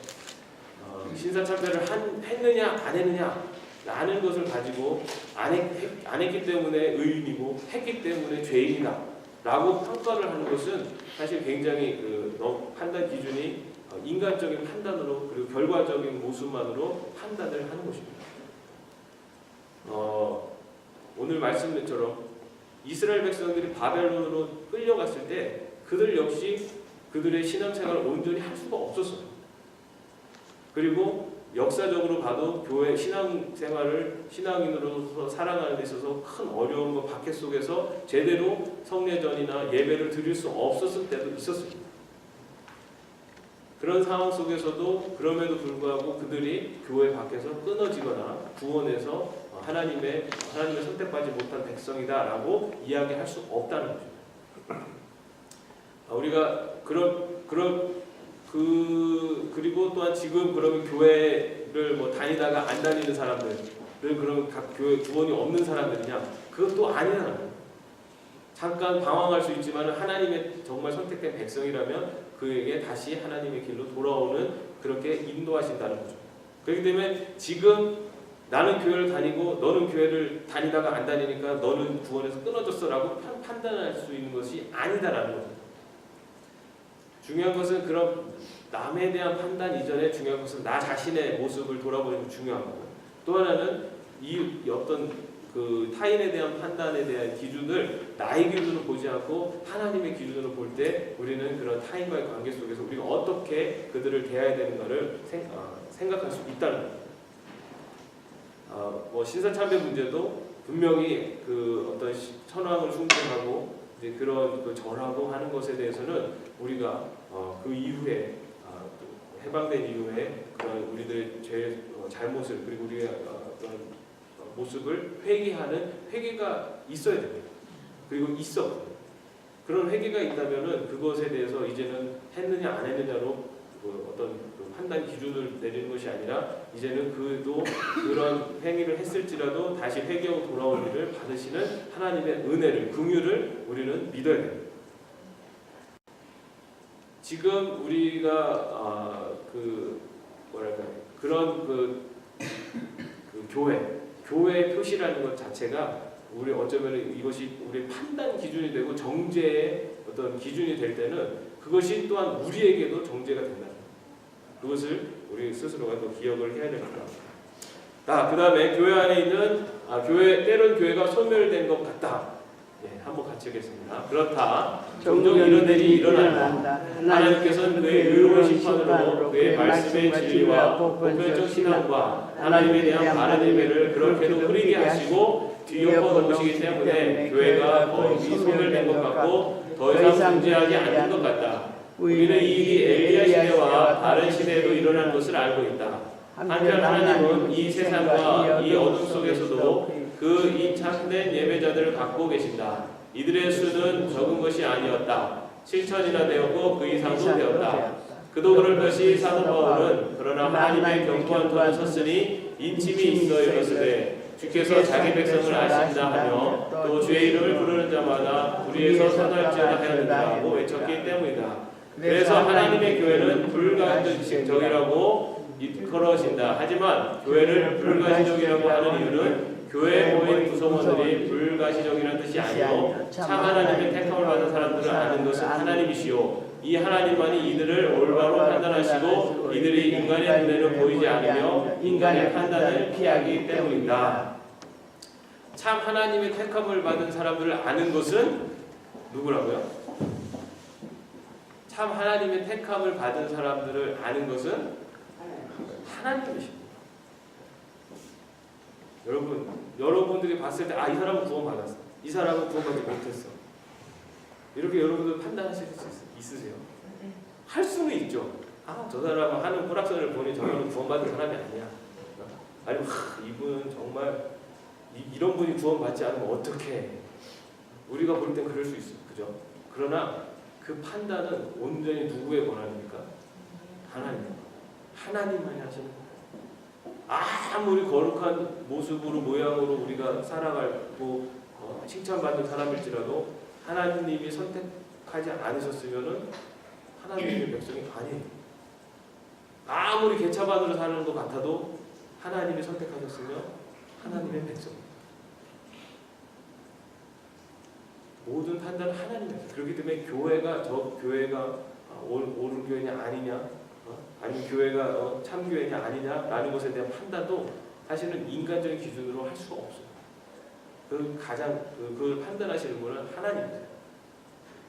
Speaker 1: 신사참배를 했느냐 안 했느냐 라는 것을 가지고 안 했기 때문에 의인이고 했기 때문에 죄인이다 라고 평가를 하는 것은 사실 굉장히 판단 기준이 인간적인 판단으로 그리고 결과적인 모습만으로 판단을 하는 것입니다. 오늘 말씀처럼 이스라엘 백성들이 바벨론으로 끌려갔을 때 그들 역시 그들의 신앙생활을 온전히 할 수가 없었어요. 그리고 역사적으로 봐도 교회 신앙생활을 신앙인으로서 살아가는 데 있어서 큰 어려움과 박해 속에서 제대로 성례전이나 예배를 드릴 수 없었을 때도 있었습니다. 그런 상황 속에서도 그럼에도 불구하고 그들이 교회 밖에서 끊어지거나 구원해서 하나님의 선택받지 못한 백성이다라고 이야기할 수 없다는 거죠. 우리가 그리고 또한 지금 그러면 교회를 다니다가 안 다니는 사람들, 그러면 각 교회 구원이 없는 사람들이냐? 그것도 아니라는 거예요. 잠깐 방황할 수 있지만 하나님의 정말 선택된 백성이라면 그에게 다시 하나님의 길로 돌아오는 그렇게 인도하신다는 거죠. 그렇기 때문에 지금 나는 교회를 다니고 너는 교회를 다니다가 안 다니니까 너는 구원에서 끊어졌어라고 판단할 수 있는 것이 아니다라는 거죠. 중요한 것은 그런 남에 대한 판단 이전에 중요한 것은 나 자신의 모습을 돌아보는 게 중요한 거고, 또 하나는 이 어떤 타인에 대한 판단에 대한 기준을 나의 기준으로 보지 않고 하나님의 기준으로 볼 때 우리는 그런 타인과의 관계 속에서 우리가 어떻게 그들을 대해야 되는가를 생각할 수 있다는 겁니다. 신사참배 문제도 분명히 어떤 천황을 숭배하고 이제 그런 절하고 하는 것에 대해서는 우리가 그 이후에 해방된 이후에 그런 우리들의 잘못을 그리고 우리의 어떤 모습을 회개하는 회개가 있어야 됩니다. 그리고 있어 그런 회개가 있다면은 그것에 대해서 이제는 했느냐 안 했느냐로 어떤 판단 기준을 내리는 것이 아니라 이제는 그도 그런 행위를 했을지라도 다시 회개하고 돌아올 일을 받으시는 하나님의 은혜를 긍휼을 우리는 믿어야 됩니다. 지금 우리가 그런 교회의 표시라는 것 자체가 우리 어쩌면 이것이 우리의 판단 기준이 되고 정죄의 어떤 기준이 될 때는 그것이 또한 우리에게도 정죄가 된다. 그것을 우리 스스로가 또 기억을 해야 됩니다. 그 다음에 교회 안에 있는 때론 교회가 소멸된 것 같다. 한번 같이 하겠습니다. 그렇다. 종종 이런 일이 일어난다. 하나님께서는 그의 의로운 심판으로 그의 말씀의 진리와 보편적 신앙과 하나님에 대한 바른 예배를 그렇게도 흐리게 하시고 뒤엎어 놓으시기 때문에 교회가 거의 소멸된 것 같고 더 이상 존재하지 않는 것 같다. 우리는 이 일이 엘리야 시대와 다른 시대에도 일어난 것을 알고 있다. 한편 하나님은 이 세상과 이 어둠 속에서도 이 참된 예배자들을 갖고 계신다. 이들의 수는 적은 것이 아니었다. 7,000이나 되었고 그 이상도 되었다. 그도 그럴 것이 사도 바울은 그러나 하나님의 견고한 터에 섰으니 인침이 있어 이르시되 주께서 자기 백성을 아신다 하며 또 주의 이름을 부르는 자마다 우리에서 선할지어다 하였느라고 외쳤기 때문이다. 그래서 하나님의 교회는 불가시적이라고 일컬어진다. 하지만 교회를 불가시적이라고 하는 이유는 교회에 모인 구성원들이 불가시적이라는 뜻이 아니요 참 하나님의 택함을 받은 사람들을 아는 것은 하나님이시요 이 하나님만이 이들을 올바로 판단하시고 이들이 인간의 눈에는 보이지 않으며 인간의 판단을 피하기 때문이다. 참 하나님의 택함을 받은 사람들을 아는 것은 누구라고요? 참 하나님의 택함을 받은 사람들을 아는 것은 하나님이십니다. 여러분들이 봤을 때 이 사람은 구원받았어, 이 사람은 구원받지 못했어, 이렇게 여러분들 판단하실 수 있으세요? 할 수는 있죠. 저 사람은 하는 뿌락선을 보니 저거는 구원받은 사람이 아니야. 아니면 이분은 정말 이런 분이 구원받지 않으면 어떡해. 우리가 볼 땐 그럴 수 있어요. 그죠? 그러나 그 판단은 온전히 누구의 권한입니까? 하나님만이 하시는 거예요. 아무리 거룩한 모습으로 모양으로 우리가 살아가고 칭찬받는 사람일지라도 하나님이 선택하지 않으셨으면은 하나님의 백성이 아니에요. 아무리 개차반으로 사는 것 같아도 하나님이 선택하셨으면 하나님의 백성입니다. 모든 판단은 하나님이었어요. 그렇기 때문에 교회가 옳은 교회냐 아니냐, 아니면 교회가 참 교회냐 아니냐라는 것에 대한 판단도 사실은 인간적인 기준으로 할 수가 없어요. 그걸 판단하시는 분은 하나님이세요.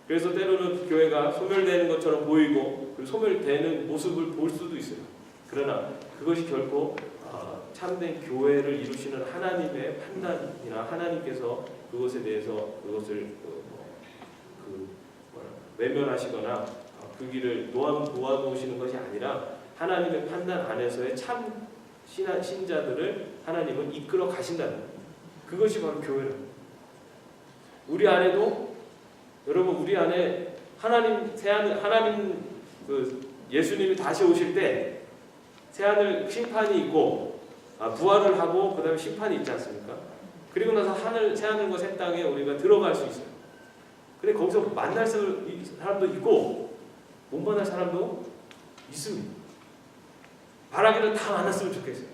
Speaker 1: 그래서 때로는 교회가 소멸되는 것처럼 보이고 소멸되는 모습을 볼 수도 있어요. 그러나 그것이 결코 참된 교회를 이루시는 하나님의 판단이나 하나님께서 그것에 대해서 그것을 외면하시거나 그 길을 놓아놓으시는 것이 아니라 하나님의 판단 안에서의 참 신자들을 하나님은 이끌어 가신다는 거예요. 그것이 바로 교회입니다. 우리 안에도 여러분, 우리 안에 하나님 예수님이 다시 오실 때 새하늘 심판이 있고 부활을 하고 그 다음에 심판이 있지 않습니까? 그리고 나서 새하늘과 새 땅에 우리가 들어갈 수 있어요. 근데 거기서 만날 사람도 있고 못 만날 사람도 있습니다. 바라기를 다 만났으면 좋겠어요.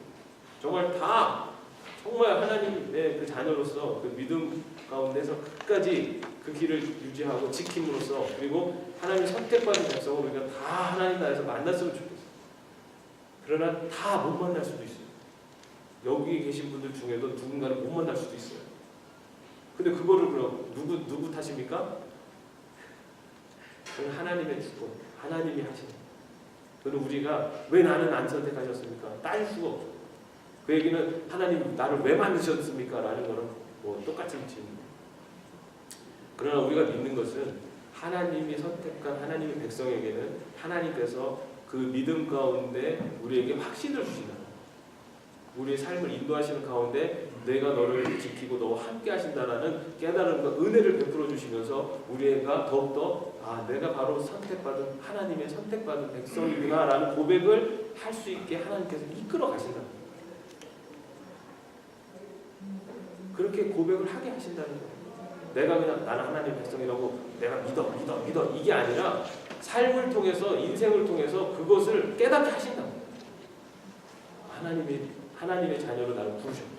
Speaker 1: 정말 하나님의 그 자녀로서 그 믿음 가운데서 끝까지 그 길을 유지하고 지킴으로써, 그리고 하나님 선택받은 백성을 우리가 다 하나님 나라에서 만났으면 좋겠어요. 그러나 다 못 만날 수도 있어요. 여기 계신 분들 중에도 누군가는 못 만날 수도 있어요. 근데 그거를 그럼 누구 탓입니까? 그건 하나님의 주권, 하나님이 하시는 거예요. 그건 우리가 왜 나는 안 선택하셨습니까? 따질 수가 없어요. 그 얘기는 하나님 나를 왜 만드셨습니까? 라는 거는 똑같은 질문이에요. 그러나 우리가 믿는 것은 하나님이 선택한 하나님의 백성에게는 하나님께서 그 믿음 가운데 우리에게 확신을 주신다. 우리의 삶을 인도하시는 가운데 내가 너를 지키고 너와 함께 하신다라는 깨달음과 은혜를 베풀어 주시면서 우리가 더욱더 내가 바로 선택받은 하나님의 선택받은 백성이구나 라는 고백을 할 수 있게 하나님께서 이끌어 가신다. 그렇게 고백을 하게 하신다는 거예요. 내가 그냥 나는 하나님의 백성이라고 내가 믿어 이게 아니라 삶을 통해서, 인생을 통해서 그것을 깨닫게 하신다. 하나님의 자녀로 나를 부르셨다.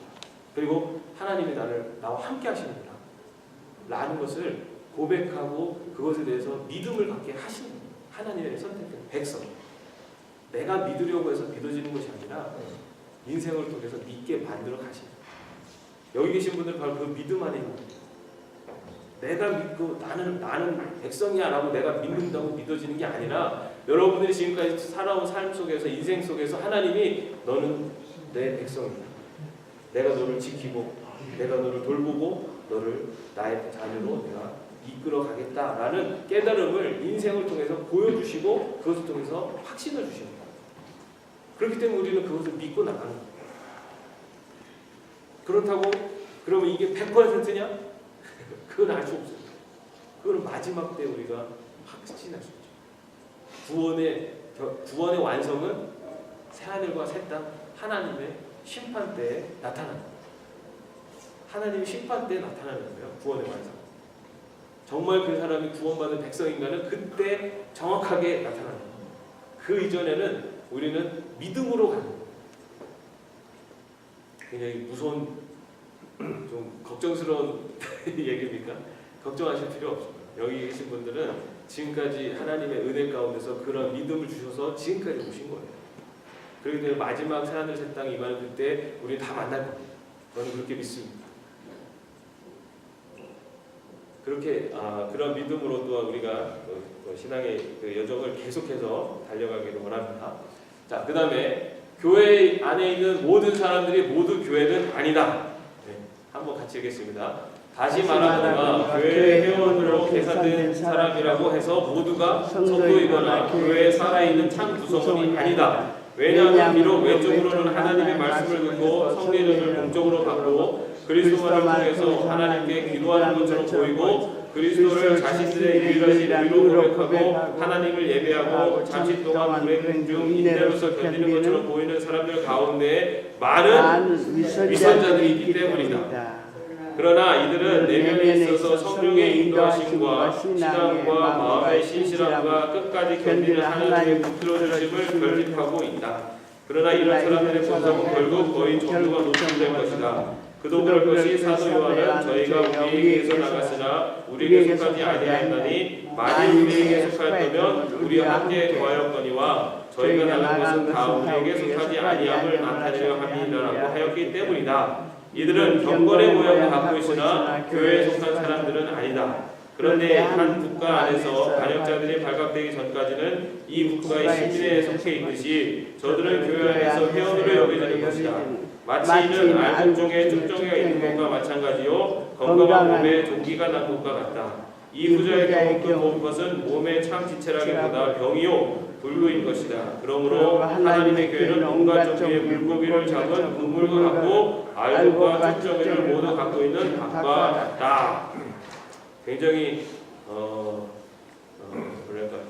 Speaker 1: 그리고 하나님이 나와 함께 하시는구나 라는 것을 고백하고 그것에 대해서 믿음을 갖게 하시는 하나님의 선택된 백성. 내가 믿으려고 해서 믿어지는 것이 아니라 인생을 통해서 믿게 만들어 가시는, 여기 계신 분들 바로 그 믿음 안에 있는 거예요. 내가 믿고 나는 백성이야 라고 내가 믿는다고 믿어지는 게 아니라, 여러분들이 지금까지 살아온 삶 속에서, 인생 속에서 하나님이 너는 내 백성이다, 내가 너를 지키고 내가 너를 돌보고 너를 나의 자녀로 내가 이끌어 가겠다라는 깨달음을 인생을 통해서 보여주시고 그것을 통해서 확신을 주십니다. 그렇기 때문에 우리는 그것을 믿고 나가는 거예요. 그렇다고 그러면 이게 100%냐? 그건 알 수 없어요. 그건 마지막 때 우리가 확신할 수 있죠. 구원의 완성은 새하늘과 새 땅, 하나님의 심판 때에 나타납니다. 하나님의 심판 때에 나타나는 거예요. 구원의 완성. 정말 그 사람이 구원받은 백성인가는 그때 정확하게 나타나는 거예요. 그 이전에는 우리는 믿음으로 가는 거예요. 굉장히 무서운, 좀 걱정스러운 얘기입니까? 걱정하실 필요 없습니다. 여기 계신 분들은 지금까지 하나님의 은혜 가운데서 그런 믿음을 주셔서 지금까지 오신 거예요. 그렇기 때문에 마지막 새하늘 새 땅이 임하는 그때 우리 다 만날 겁니다. 저는 그렇게 믿습니다. 그렇게 그런 믿음으로 또한 우리가 신앙의 그 여정을 계속해서 달려가기를 원합니다. 자, 그 다음에 교회 안에 있는 모든 사람들이 모두 교회는 아니다. 네, 한번 같이 읽겠습니다. 다시 말하노라 교회 회원으로 계산된 사람이라고 해서 모두가 성도이거나 교회에 살아있는 참 구성원이 아니다. 왜냐하면 비록 외적으로는 하나님의 말씀을 듣고 성례를 공적으로 받고 그리스도만을 통해서 하나님께 기도하는 것처럼 보이고 그리스도를 자신들의 유일하신 의로 고백하고 하나님을 예배하고 잠시 동안 불행 중 인내로서 견디는 것처럼 보이는 사람들 가운데 많은 위선자들이 있기 때문이다. 그러나 이들은 내면에 있어서 성령의 인도하심과 신앙과 마음의 신실함과 끝까지 견디는 하나님의 붙들어주심을 결핍하고 있다. 그러나 이런 사람들의 본성은 결국 거의 정도가 높아질 것이다. 그도 그럴 것이 사도 요한은 저희가 우리에게서 나갔으나 우리에게 속하지 아니하였나니 만일 우리에게 속하였다면 우리와 함께 거하였거니와 저희가 나간 것은 다 우리에게 속하지 아니함을 나타내려 함이라고 하였기 때문이다. 이들은 경건의 모양을 갖고 있으나 교회에 속한 사람들은 아니다. 그런데 한 국가 안에서 반역자들이 발각되기 전까지는 이 국가의 시민에 속해 있듯이 저들은 교회 안에서 회원으로 여겨지는 것이다. 마치 이는 알곡 중에 쭉정이가 있는 것과 마찬가지요 건강한 몸에 종기가 난 것과 같다. 이 후자의 경우 그 모든 것은 몸의 참 지체라기보다 병이요 불구인 것이다. 그러므로 하나님의 교회는 온갖 종류의 물고기를 잡은 동물과 같고 알곡과 쭉정이를 모두 갖고 있는 닭과 같다. 굉장히 뭐랄까요?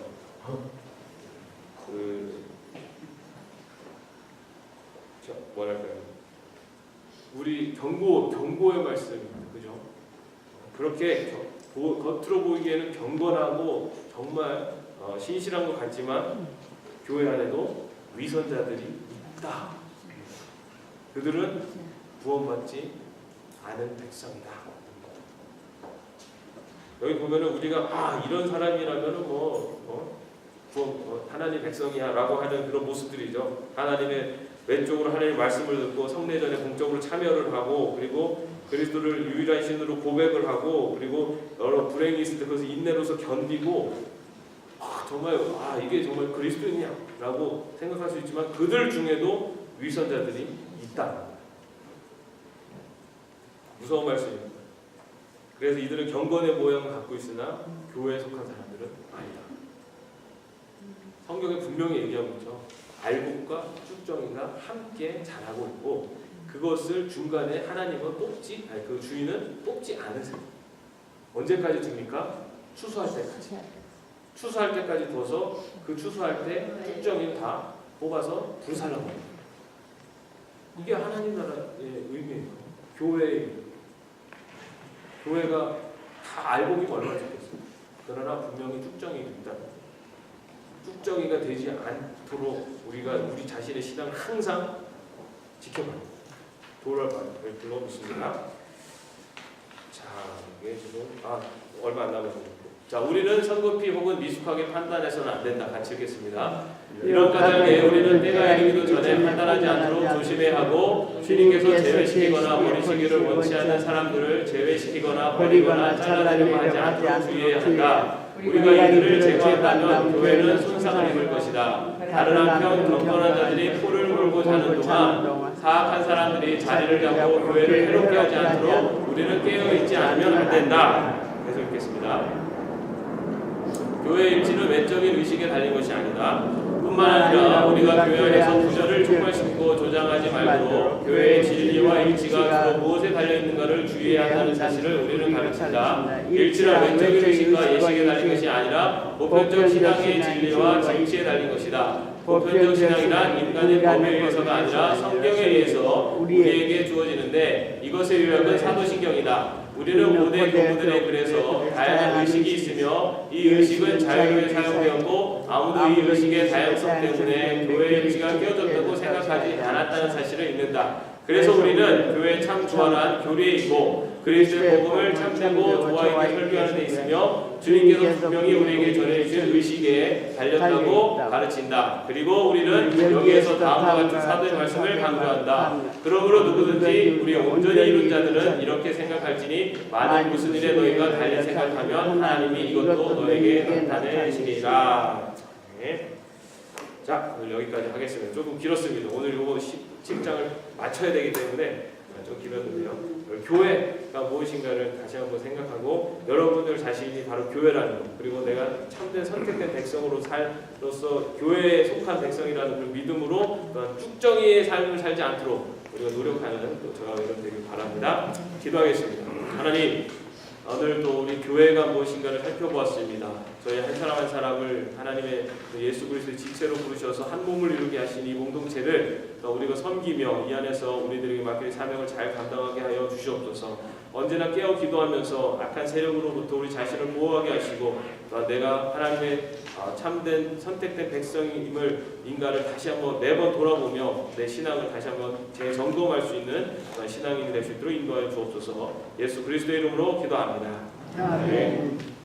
Speaker 1: 뭐랄까요? 우리 경고의 말씀입니다. 그죠? 그렇게 겉으로 보이기에는 경건하고 정말 신실한 것 같지만 교회 안에도 위선자들이 있다. 그들은 구원받지 않은 백성이다. 여기 보면은 우리가 이런 사람이라면은 하나님 백성이야라고 하는 그런 모습들이죠. 하나님의 왼쪽으로 하나님의 말씀을 듣고 성례전에 공적으로 참여를 하고 그리고 그리스도를 유일한 신으로 고백을 하고 그리고 여러 불행이 있을 때 그것을 인내로서 견디고 정말 이게 정말 그리스도인이냐라고 생각할 수 있지만 그들 중에도 위선자들이 있다. 무서운 말씀입니다. 그래서 이들은 경건의 모양을 갖고 있으나 교회에 속한 사람들은 아니다. 성경에 분명히 얘기하고 있죠. 알곡과 쭉정이가 함께 자라고 있고 그것을 중간에 하나님은 그 주인은 뽑지 않으세요. 언제까지 줍니까? 추수할 때까지. 추수할 때까지 둬서 그 추수할 때 쭉정이를 다 뽑아서 불살라고 합니다. 이게 하나님 나라의 의미예요. 교회가 다 알곡이 얼마나 좋겠어요. 그러나 분명히 쭉정이가 있다. 쭉정이가 되지 않도록 우리가 우리 자신의 신앙을 항상 지켜봐야 돼요. 돌아봐야 될로 믿습니다. 자, 이게 지금 얼마 안 남았습니다. 자, 우리는 성급히 혹은 미숙하게 판단해서는 안 된다. 같이 읽겠습니다. 이런 까닭에 우리는 때가 이르기도 전에 판단하지 않도록 조심해야 하고 주님께서 제외시키거나 버리시기를 원치 않는 사람들을 제외시키거나 버리거나 잘라내려고 하지 않도록 주의해야 한다. 우리가 이들을 제거한다면 교회는 손상을 입을 것이다. 다른 한편 경건한 자들이 풀을 몰고 자는 동안 사악한 사람들이 자리를 잡고 교회를 해롭게 하지 않도록 우리는 깨어있지 않으면 안 된다. 계속 읽겠습니다. 교회의 일치는 외적인 의식에 달린 것이 아니다. 뿐만 아니라 우리가 교회 안에서 부전을 촉발시키고 조장하지 말도록 교회의 진리와 일치가 주로 무엇에 달려있는가를 주의해야 한다는 사실을 우리는 가르친다. 일치란 외적인 의식과 예식에 달린 것이 아니라 보편적 신앙의 진리와 정치에 달린 것이다. 보편적 신앙이란 인간의 법에 의해서가 아니라 성경에 의해서 우리에게 주어지는데 이것의 요약은 사도신경이다. 우리는 모든 교우들의 글에서 다양한 의식이 있으며 이 의식은 자유로이 사용되었고 아무도 이 의식의 다양성 때문에 교회의 일치가 깨어졌다고 생각하지 않았다는 사실을 읽는다. 그래서 우리는 교회의 참 주안한 교리이고 그리스도의 복음을 참되고 좋아하게 설교하는 데 있으며 주님께서 분명히 우리에게 전해주신 의식에 달렸다고 가르친다. 그리고 우리는 여기에서 다음과 같은 사도의 말씀을 강조한다. 그러므로 누구든지 우리의 온전히 이룬 자들은 이렇게 생각할지니 만일 무슨 일에 너희가 달리 생각하면 하나님이 이것도 너에게 나타내시리라. 네. 자, 오늘 여기까지 하겠습니다. 조금 길었습니다. 오늘 요거 10장을 맞춰야 되기 때문에 좀 길었는데요. 교회가 무엇인가를 다시 한번 생각하고 여러분들 자신이 바로 교회라는 것, 그리고 내가 참된 선택된 백성으로 살로서 교회에 속한 백성이라는 그 믿음으로 쭉정이의 삶을 살지 않도록 우리가 노력하는 또 저와 여러분 되길 바랍니다. 기도하겠습니다. 하나님, 오늘 또 우리 교회가 무엇인가를 살펴보았습니다. 저희 한 사람 한 사람을 하나님의 예수 그리스도의 지체로 부르셔서 한 몸을 이루게 하신 이 공동체를 우리가 섬기며 이 안에서 우리들에게 맡긴 사명을 잘 감당하게 하여 주시옵소서. 언제나 깨어 기도하면서 악한 세력으로부터 우리 자신을 보호하게 하시고 내가 하나님의 참된 선택된 백성임을 인간을 다시 한번 매번 돌아보며 내 신앙을 다시 한번 재점검할 수 있는 신앙인이 될 수 있도록 인도하여 주옵소서. 예수 그리스도의 이름으로 기도합니다.
Speaker 2: 아멘.